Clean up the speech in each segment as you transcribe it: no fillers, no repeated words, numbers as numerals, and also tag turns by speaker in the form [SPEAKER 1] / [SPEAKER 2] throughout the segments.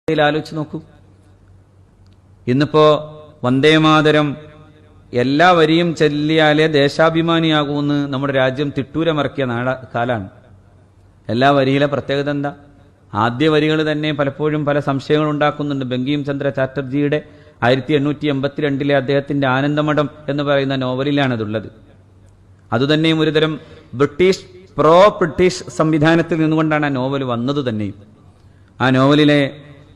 [SPEAKER 1] ആലോചിച്ച് നോക്കൂ. ഇന്നിപ്പോ വന്ദേമാതരം എല്ലാ വരിയും ചൊല്ലിയാലേ ദേശാഭിമാനിയാകുമെന്ന് നമ്മുടെ രാജ്യം തിട്ടൂരമറക്കിയ കാലാണ്. എല്ലാ വരിയിലെ പ്രത്യേകത എന്താ? ആദ്യ വരികൾ തന്നെ പലപ്പോഴും പല സംശയങ്ങൾ ഉണ്ടാക്കുന്നുണ്ട്. ബങ്കിം ചന്ദ്ര ചാറ്റർജിയുടെ 1882 അദ്ദേഹത്തിന്റെ ആനന്ദമഠം എന്ന് പറയുന്ന നോവലിലാണതുള്ളത്. അതുതന്നെയും ഒരുതരം ബ്രിട്ടീഷ് സംവിധാനത്തിൽ നിന്നുകൊണ്ടാണ് ആ നോവൽ വന്നത് തന്നെയും. ആ നോവലിലെ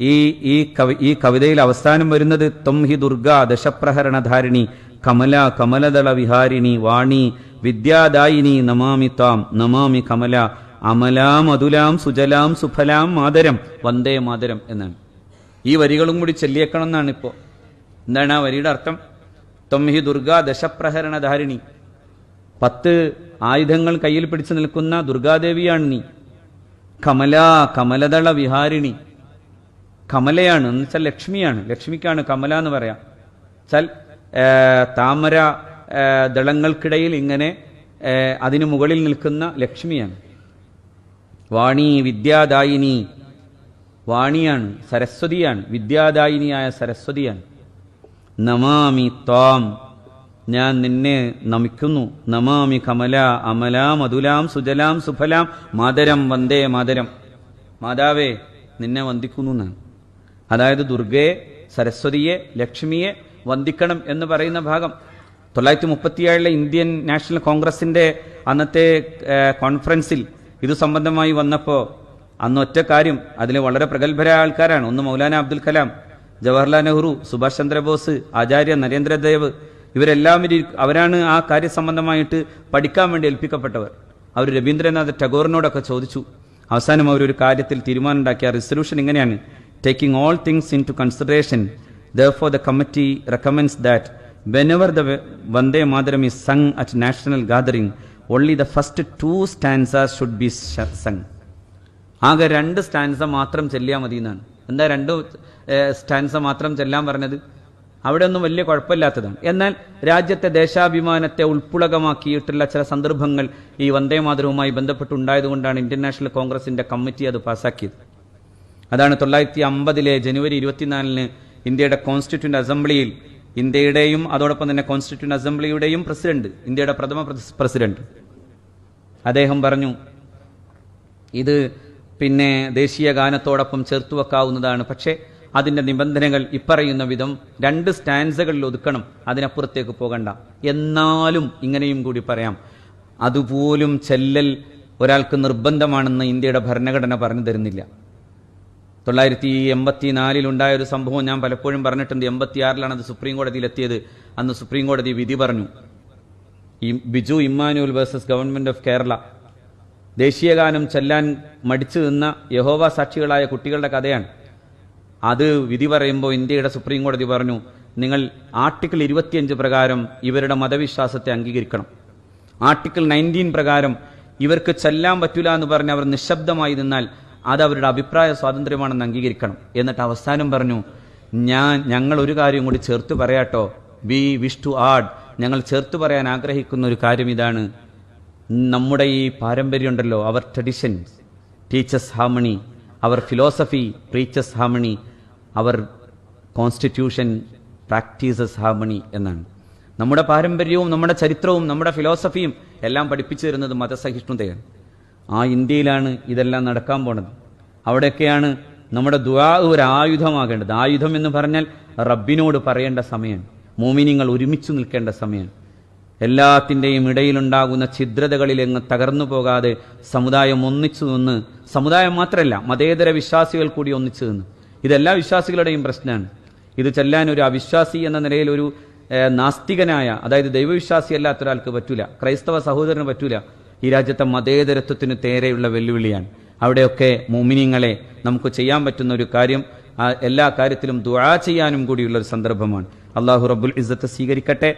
[SPEAKER 1] ഈ കവിതയിൽ അവസാനം വരുന്നത് ത്വം ഹി ദുർഗാ ദശപ്രഹരണധാരിണി കമല കമലദള വിഹാരിണി വാണി വിദ്യാദായിനി നമാമി ത്വാം നമാമി കമല അമലാം അതുലാം സുജലാം സുഫലാം മാതരം വന്ദേ മാതരം എന്നാണ്. ഈ വരികളും കൂടി ചൊല്ലിയേക്കണം എന്നാണ് ഇപ്പോൾ. എന്താണ് ആ വരിയുടെ അർത്ഥം? ത്വം ഹി ദുർഗാ ദശപ്രഹരണധാരിണി, 10 ആയുധങ്ങൾ കയ്യിൽ പിടിച്ചു നിൽക്കുന്ന ദുർഗാദേവിയാണ് നീ. കമല കമലദള വിഹാരിണി, കമലയാണ് എന്ന് വെച്ചാൽ ലക്ഷ്മിയാണ്. ലക്ഷ്മിക്കാണ് കമല എന്ന് പറയാം. വെച്ചാൽ താമര ദളങ്ങൾക്കിടയിൽ ഇങ്ങനെ അതിനു മുകളിൽ നിൽക്കുന്ന ലക്ഷ്മിയാണ്. വാണി വിദ്യാദായിനി, വാണിയാണ്, സരസ്വതിയാണ്, വിദ്യാദായിനിയായ സരസ്വതിയാണ്. നമാമി ത്വാം, ഞാൻ നിന്നെ നമിക്കുന്നു. നമാമി കമല അമലാം അതുലാം സുജലാം സുഫലാം മാതരം വന്ദേ മാതരം, മാതാവേ നിന്നെ വന്ദിക്കുന്നു എന്നാണ്. അതായത് ദുർഗയെ, സരസ്വതിയെ, ലക്ഷ്മിയെ വന്ദിക്കണം എന്ന് പറയുന്ന ഭാഗം 1937 ഇന്ത്യൻ നാഷണൽ കോൺഗ്രസിന്റെ അന്നത്തെ കോൺഫറൻസിൽ ഇത് സംബന്ധമായി വന്നപ്പോൾ അന്ന് ഒറ്റ കാര്യം, അതിൽ വളരെ പ്രഗത്ഭരായ ആൾക്കാരാണ്. ഒന്ന് മൗലാന അബ്ദുൽ കലാം, ജവഹർലാൽ നെഹ്റു, സുഭാഷ് ചന്ദ്രബോസ്, ആചാര്യ നരേന്ദ്രദേവ്, അവരാണ് ആ കാര്യ സംബന്ധമായിട്ട് പഠിക്കാൻ വേണ്ടി ഏൽപ്പിക്കപ്പെട്ടവർ. അവർ രവീന്ദ്രനാഥ് ടാഗോറിനോടൊക്കെ ചോദിച്ചു. അവസാനം അവരൊരു കാര്യത്തിൽ തീരുമാനമുണ്ടാക്കിയ റിസൊല്യൂഷൻ ഇങ്ങനെയാണ്: taking all things into consideration, therefore the committee recommends that whenever the Vande Mataram is sung at national gathering, only the first 2 stanzas should be sung. ആകെ 2 സ്റ്റാൻസ മാത്രം ചൊല്ലിയാൽ മതി എന്നാണ്. എന്താ 2 സ്റ്റാൻസ മാത്രം ചൊല്ലാൻ പറഞ്ഞത്? അവിടെ ഒന്നും വലിയ കുഴപ്പമില്ലാത്തതാണ്. എന്നാൽ രാജ്യത്തെ ദേശാഭിമാനത്തെ ഉൾപ്പുളകമാക്കിയിട്ടുള്ള ചില സന്ദർഭങ്ങൾ ഈ വന്ദേ മാതരവുമായി ബന്ധപ്പെട്ടുണ്ടായതുകൊണ്ടാണ് ഇന്ത്യൻ നാഷണൽ കോൺഗ്രസിന്റെ കമ്മിറ്റി അത് പാസാക്കിയത്. അതാണ് 1950 ജനുവരി 24 ഇന്ത്യയുടെ കോൺസ്റ്റിറ്റ്യൂന്റ് അസംബ്ലിയിൽ, ഇന്ത്യയുടെയും അതോടൊപ്പം തന്നെ കോൺസ്റ്റിറ്റ്യൂന്റ് അസംബ്ലിയുടെയും പ്രസിഡന്റ്, ഇന്ത്യയുടെ പ്രഥമ പ്രസിഡന്റ്, അദ്ദേഹം പറഞ്ഞു ഇത് പിന്നെ ദേശീയ ഗാനത്തോടൊപ്പം ചേർത്തു വെക്കാവുന്നതാണ്, പക്ഷേ അതിന്റെ നിബന്ധനകൾ ഇപ്പറയുന്ന വിധം 2 സ്റ്റാൻസകളിൽ ഒതുക്കണം, അതിനപ്പുറത്തേക്ക് പോകണ്ട. എന്നാലും ഇങ്ങനെയും കൂടി പറയാം, അതുപോലും ചെല്ലൽ ഒരാൾക്ക് നിർബന്ധമാണെന്ന് ഇന്ത്യയുടെ ഭരണഘടന പറഞ്ഞു തരുന്നില്ല. 1984 ഉണ്ടായ ഒരു സംഭവം ഞാൻ പലപ്പോഴും പറഞ്ഞിട്ടുണ്ട്. 86 അത് സുപ്രീം കോടതിയിലെത്തിയത്. അന്ന് സുപ്രീം കോടതി വിധി പറഞ്ഞു. Biju Emmanuel versus government of Kerala. ദേശീയഗാനം ചെല്ലാൻ മടിച്ചു നിന്ന യഹോവ സാക്ഷികളായ കുട്ടികളുടെ കഥയാണ്. അത് വിധി പറയുമ്പോൾ ഇന്ത്യയുടെ സുപ്രീം കോടതി പറഞ്ഞു, നിങ്ങൾ ആർട്ടിക്കിൾ 25 പ്രകാരം ഇവരുടെ മതവിശ്വാസത്തെ അംഗീകരിക്കണം. ആർട്ടിക്കിൾ 19 പ്രകാരം ഇവർക്ക് ചെല്ലാൻ പറ്റൂല എന്ന് പറഞ്ഞ് അവർ നിശബ്ദമായി നിന്നാൽ അത് അവരുടെ അഭിപ്രായ സ്വാതന്ത്ര്യമാണെന്ന് അംഗീകരിക്കണം. എന്നിട്ട് അവസാനം പറഞ്ഞു, ഞങ്ങൾ ഒരു കാര്യം കൂടി ചേർത്ത് പറയാട്ടോ, വി വിഷ് ടു ആഡ്, ഞങ്ങൾ ചേർത്ത് പറയാൻ ആഗ്രഹിക്കുന്ന ഒരു കാര്യം ഇതാണ്: നമ്മുടെ ഈ പാരമ്പര്യം ഉണ്ടല്ലോ, അവർ ട്രഡിഷൻസ് ടീച്ചസ് ഹാർമണി, അവർ ഫിലോസഫി പ്രീച്ചസ് ഹാർമണി, അവർ കോൺസ്റ്റിറ്റ്യൂഷൻ പ്രാക്ടീസസ് ഹാർമണി എന്നാണ്. നമ്മുടെ പാരമ്പര്യവും നമ്മുടെ ചരിത്രവും നമ്മുടെ ഫിലോസഫിയും എല്ലാം പഠിപ്പിച്ചു തരുന്നത് മതസഹിഷ്ണുതയാണ്. ആ ഇന്ത്യയിലാണ് ഇതെല്ലാം നടക്കാൻ പോണത്. അവിടെയൊക്കെയാണ് നമ്മുടെ ദുആ ഒരു ആയുധമാകേണ്ടത്. ആയുധം എന്ന് പറഞ്ഞാൽ റബ്ബിനോട് പറയേണ്ട സമയമാണ്. മോമിനിങ്ങൾ ഒരുമിച്ച് നിൽക്കേണ്ട സമയമാണ്. എല്ലാത്തിൻ്റെയും ഇടയിലുണ്ടാകുന്ന ഛിദ്രതകളിലെങ്ങ് തകർന്നു പോകാതെ സമുദായം ഒന്നിച്ചു നിന്ന്, സമുദായം മാത്രമല്ല മതേതര വിശ്വാസികൾ കൂടി ഒന്നിച്ചു നിന്ന്, ഇതെല്ലാ വിശ്വാസികളുടെയും പ്രശ്നമാണ്. ഇത് ചെല്ലാൻ ഒരു അവിശ്വാസി എന്ന നിലയിൽ ഒരു നാസ്തികനായ, അതായത് ദൈവവിശ്വാസി അല്ലാത്ത ഒരാൾക്ക് പറ്റൂല, ക്രൈസ്തവ സഹോദരന് പറ്റൂല. ഈ രാജ്യത്തെ മതേതരത്വത്തിന് നേരെയുള്ള വെല്ലുവിളിയാണ്. അവിടെയൊക്കെ മുഅ്മിനീങ്ങളെ നമുക്ക് ചെയ്യാൻ പറ്റുന്ന ഒരു കാര്യം, എല്ലാ കാര്യത്തിലും ദുആ ചെയ്യാനും കൂടിയുള്ള ഒരു സന്ദർഭമാണ്. അല്ലാഹു റബ്ബുൽ ഇസ്സത്ത് സ്വീകരിക്കട്ടെ.